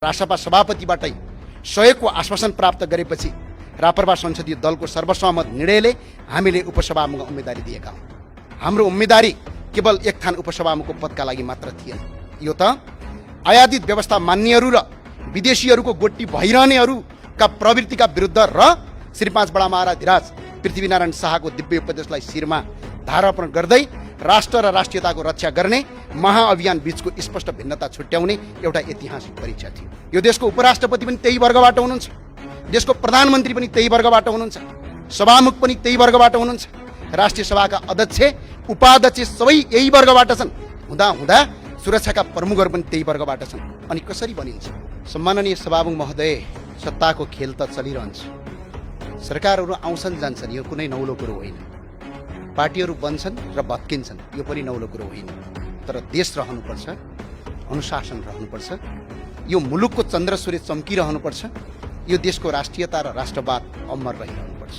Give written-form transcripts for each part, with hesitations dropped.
रासपा सभापतिबाटै सहयोगको आश्वासन प्राप्त गरेपछि रापरपा संसदीय दलको सर्वसम्मत निर्णयले हामीले उपसभामुखको उम्मेदवारी दिएका हौँ। हाम्रो उम्मेदवारी केवल एक थान उपसभामुखको पदका लागि मात्र थिएन। यो त आयादित व्यवस्था मान्नेहरू र विदेशीहरूको गोटी भइरहनेहरूका प्रवृत्तिका विरुद्ध र श्री 5 बडा महाराज पृथ्वीनारायण शाहको दिव्य उपदेशलाई शिरमा धारारोपण गर्दै राष्ट्र र राष्ट्रियताको रक्षा गर्ने महाअभियान बीचको स्पष्ट भिन्नता छुट्याउने एउटा ऐतिहासिक परीक्षा थियो। यो देशको उपराष्ट्रपति पनि त्यही वर्गबाट हुनुहुन्छ, देशको प्रधानमन्त्री पनि त्यही वर्गबाट हुनुहुन्छ, सभामुख पनि त्यही वर्गबाट हुनुहुन्छ, राष्ट्रिय सभाका अध्यक्ष उपाध्यक्ष सबै यही वर्गबाट छन्। हुँदा सुरक्षाका प्रमुखहरू पनि त्यही वर्गबाट छन्। अनि कसरी बनिन्छ? सम्माननीय सभामुख महोदय, सत्ताको खेल त चलिरहन्छ। सरकारहरू आउँछन् जान्छन्, यो कुनै नौलो कुरो होइन। पार्टीहरू बन्छन् र भत्किन्छन्, यो पनि नौलो कुरो होइन। तर देश रहनुपर्छ, अनुशासन रहनुपर्छ, यो मुलुकको चन्द्र सूर्य चम्किरहनुपर्छ, यो देशको राष्ट्रियता र राष्ट्रवाद अमर रहिरहनुपर्छ।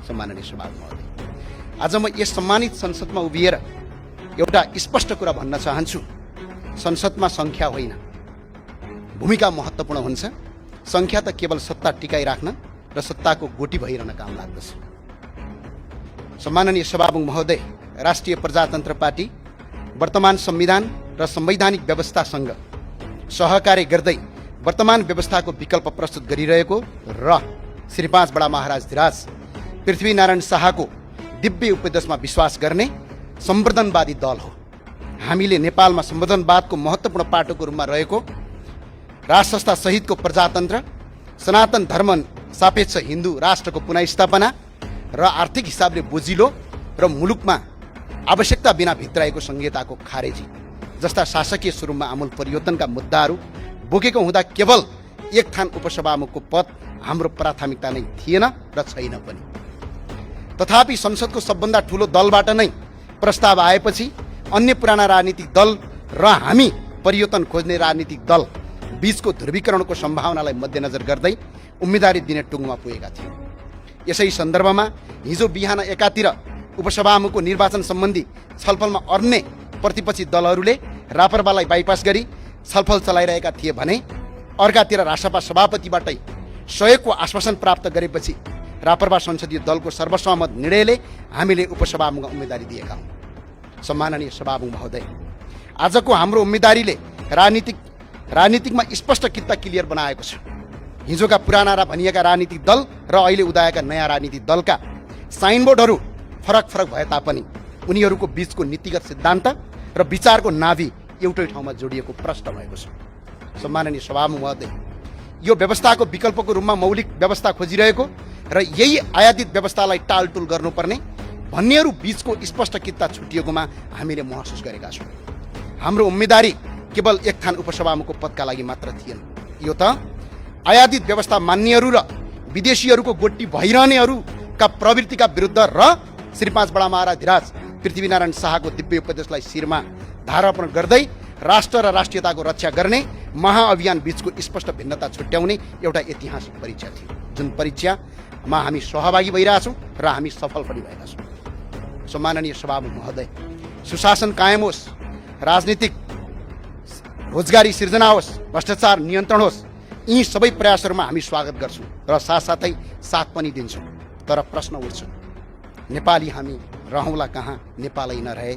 सम्माननीय सभामुख महोदय, आज म यस सम्मानित संसदमा उभिएर एउटा स्पष्ट कुरा भन्न चाहन्छु। संसदमा सङ्ख्या होइन, भूमिका महत्त्वपूर्ण हुन्छ। सङ्ख्या त केवल सत्ता टिकाइराख्न र सत्ताको गोटी भइरहन काम लाग्दछ। सम्माननीय सभामुख महोदय, राष्ट्रिय प्रजातन्त्र पार्टी वर्तमान संविधान र संवैधानिक व्यवस्थासँग सहकार्य गर्दै वर्तमान व्यवस्थाको विकल्प प्रस्तुत गरिरहेको र श्री 5 बडा महाराज पृथ्वीनारायण शाहको दिव्य उपदेशमा विश्वास गर्ने सम्वर्धनवादी दल हो। हामीले नेपालमा सम्वर्धनवादको महत्त्वपूर्ण पाटोको रूपमा रहेको राजसंस्था सहितको प्रजातन्त्र, सनातन धर्म सापेक्ष हिन्दू राष्ट्रको पुनःस्थापना र आर्थिक हिसाबले बोजिलो र मुलुकमा आवश्यकता बिना भित्राएको संहिताको खारेजी जस्ता शासकीय स्वरूपमा आमूल परिवर्तनका मुद्दाहरू बोकेको हुँदा केवल एक थान उपसभामुखको पद हाम्रो प्राथमिकता नै थिएन र छैन पनि। तथापि संसदको सबभन्दा ठुलो दलबाट नै प्रस्ताव आएपछि अन्य पुराना राजनीतिक दल र हामी परिवर्तन खोज्ने राजनीतिक दल बीचको ध्रुवीकरणको सम्भावनालाई मध्यनजर गर्दै उम्मेदवारी दिने टुङ्गोमा पुगेका थियौँ। यसै सन्दर्भमा हिजो बिहान एकातिर उपसभामुखको निर्वाचन सम्बन्धी छलफलमा अन्य प्रतिपक्षी दलहरूले रापरपालाई बाइपास गरी छलफल चलाइरहेका थिए भने अर्कातिर रासपा सभापतिबाटै सहयोगको आश्वासन प्राप्त गरेपछि रापरपा संसदीय दलको सर्वसम्मत निर्णयले हामीले उपसभामुखको उम्मेदवारी दिएका हौँ। सम्माननीय सभामुख महोदय, आजको हाम्रो उम्मेदवारीले राजनीतिकमा स्पष्ट कित्ता क्लियर बनाएको छ। हिजोका पुराना र भनिएका राजनीतिक दल र अहिले उदाएका नयाँ राजनीतिक दलका साइनबोर्डहरू फरक भए तापनि उनीहरूको बीचको नीतिगत सिद्धान्त र विचारको नाभि एउटै ठाउँमा जोडिएको प्रष्ट भएको छ। सम्माननीय सभामुख महोदय, यो व्यवस्थाको विकल्पको रूपमा मौलिक व्यवस्था खोजिरहेको र यही आयादित व्यवस्थालाई टालटुल गर्नुपर्ने भन्नेहरू बीचको स्पष्ट कित्ता छुटिएकोमा हामीले महसुस गरेका छौँ। हाम्रो उम्मेदवारी केवल एक थान उपसभामुखको पदका लागि मात्र थिएन। यो त आयादित व्यवस्था मान्नेहरू र विदेशीहरूको गोटी भइरहनेहरूका प्रवृत्तिका विरुद्ध र श्री 5 बडा महाराज पृथ्वीनारायण शाहको दिव्य उपदेशलाई शिरमा धारारोपण गर्दै राष्ट्र र राष्ट्रियताको रक्षा गर्ने महाअभियान बीचको स्पष्ट भिन्नता छुट्याउने एउटा ऐतिहासिक परीक्षा थियो, जुन परीक्षामा हामी सहभागी भइरहेछौँ र हामी सफल पनि भएका छौँ। सम्माननीय सभामुख महोदय, सुशासन कायम होस्, राजनीतिक रोजगारी सिर्जना होस्, भ्रष्टाचार नियन्त्रण होस्, यी सबै प्रयासहरूमा हामी स्वागत गर्छौँ र साथसाथै साथ पनि दिन्छौँ। तर प्रश्न उठ्छ, नेपाली हामी रहौँला कहाँ नेपालै नरहे,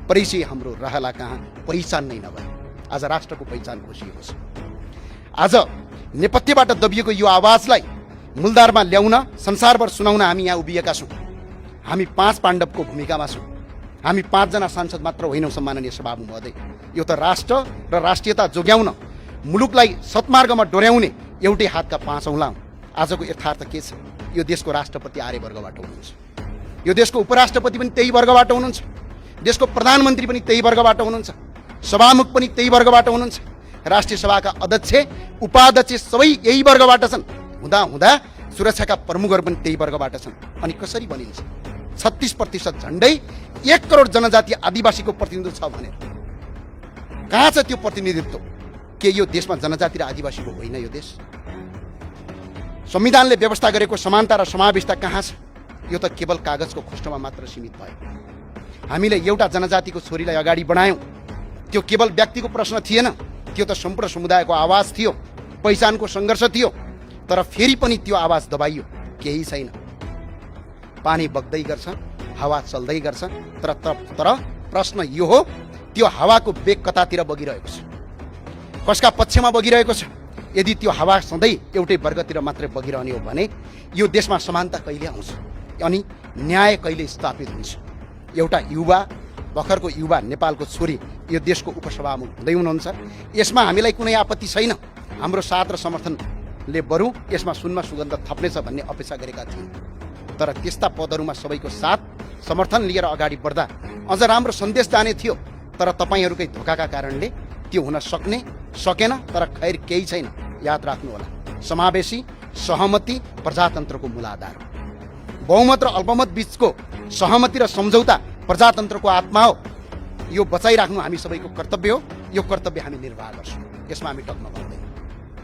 परिचय हाम्रो रहला कहाँ पहिचान नै नभए। आज राष्ट्रको पहिचान खोजिएको छ। आज नेपथ्यबाट दबिएको यो आवाजलाई मूलधारमा ल्याउन, संसारभर सुनाउन हामी यहाँ उभिएका छौँ। हामी 5 पाण्डवको भूमिकामा छौँ। हामी 5 जना सांसद मात्र होइनौँ। सम्माननीय सभामुख महोदय, यो त राष्ट्र र राष्ट्रियता जोगाउन, मुलुकलाई सत्मार्गमा डोर्याउने एउटै हातका 5 औँला हौँ। आजको यथार्थ के छ? यो देशको राष्ट्रपति आर्य वर्गबाट हुनुहुन्छ, यो देशको उपराष्ट्रपति पनि त्यही वर्गबाट हुनुहुन्छ, देशको प्रधानमन्त्री पनि त्यही वर्गबाट हुनुहुन्छ, सभामुख पनि त्यही वर्गबाट हुनुहुन्छ, राष्ट्रिय सभाका अध्यक्ष उपाध्यक्ष सबै यही वर्गबाट छन्। हुँदा सुरक्षाका प्रमुखहरू पनि त्यही वर्गबाट छन्। अनि कसरी बनिन्छ? 36% झन्डै 1 करोड जनजाति आदिवासीको प्रतिनिधित्व छ भनेर कहाँ छ त्यो प्रतिनिधित्व? के यो देशमा जनजाति र आदिवासीको होइन? यो देश संविधानले व्यवस्था गरेको समानता र समावेशता कहाँ छ? यो त केवल कागजको खोस्टोमा मात्र सीमित भयो। हामीले एउटा जनजातिको छोरीलाई अगाडि बढायौँ, त्यो केवल व्यक्तिको प्रश्न थिएन, त्यो त सम्पूर्ण समुदायको आवाज थियो। पहिचानको सङ्घर्ष थियो, तर फेरि पनि त्यो आवाज दबाइयो, केही छैन। पानी बग्दै गर्छ, हावा चल्दै गर्छ, तर प्रश्न यो हो, त्यो हावाको वेग कतातिर बगिरहेको छ, कसका पक्षमा बगिरहेको छ? यदि त्यो हावा सधैँ एउटै वर्गतिर मात्रै बगिरहने हो भने यो देशमा समानता कहिले आउँछ अनि न्याय कहिले स्थापित हुन्छ? एउटा युवा, भर्खरको युवा नेपालको छोरी यो देशको उपसभामुख हुँदै हुनुहुन्छ। यसमा हामीलाई कुनै आपत्ति छैन। हाम्रो साथ र समर्थनले बरु यसमा सुनमा सुगन्ध थप्नेछ भन्ने अपेक्षा गरेका थियौँ। तर त्यस्ता पदहरूमा सबैको साथ समर्थन लिएर अगाडि बढ्दा अझ राम्रो सन्देश जाने थियो। तर तपाईँहरूकै धोकाका कारणले त्यो हुन सकेन। तर खैर केही छैन। याद राख्नुहोला, समावेशी सहमति प्रजातन्त्रको मूलाधार हो। बहुमत र अल्पमत बीचको सहमति र सम्झौता प्रजातन्त्रको आत्मा हो। यो बचाइराख्नु हामी सबैको कर्तव्य हो। यो कर्तव्य हामी निर्वाह गर्छौँ, यसमा हामी टक्न सक्दैनौँ।